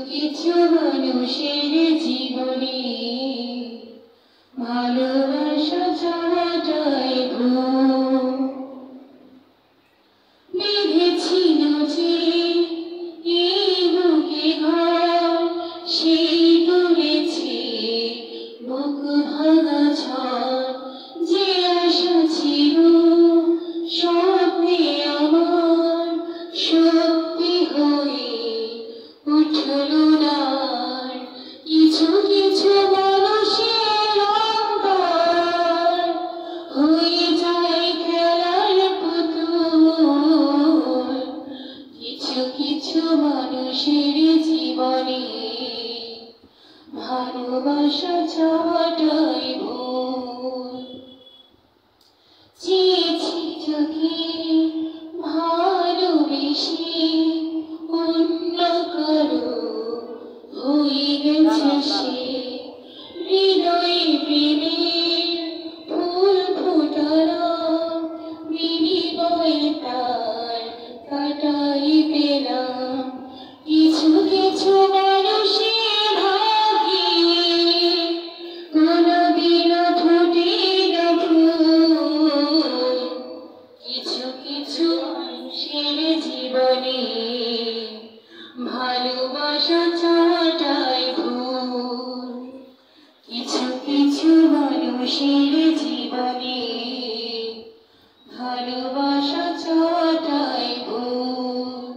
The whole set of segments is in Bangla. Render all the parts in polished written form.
কিছু মানুষের জীবনে ভালোবাসা ছাড়াটাই ভুল। বেঁধেছিল যে এই বুকে ঘর, সেই তুলেছে বুক ভাঙা ঝড়। যে আশা ছিল স্বপ্নে আমার, সত্যি হয়ে উঠল না। কিছু কিছু মানুষের অন্তর হয়ে যায় খেলার পুতুল। কিছু কিছু মানুষের জীবনে ভালোবাসা চাওয়াটাই ভুল। চেয়েছি চোখে ভালোবেসে অন্য কারো হয়ে গেছে সে। হৃদয়ে প্রেমের ফুল ফোটালাম, বিনিময়ে তার কাটাই পেলাম। কিছু কিছু মানুষের ভাগ্যে কোনদিনও ফোটে না ফুল। কিছু কিছু মানুষের জীবনে ভালোবাসা ছাড়াটাই ভুল। কিছু কিছু মানুষের জীবনে ভালোবাসা ছাড়াটাই ভুল।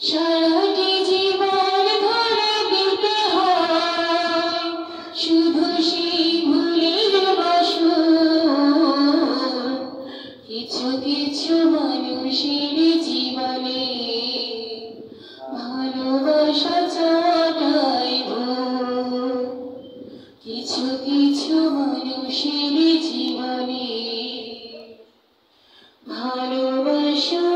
সারাটি জীবন ধরে দিতে হয় শুধু সেই ভুলের বাসর। কিছু কিছু মানুষের জীবনে ভালোবাসা ছাড়াটাই ভুল। কিছু কিছু মানুষের জীবনে ভালোবাসা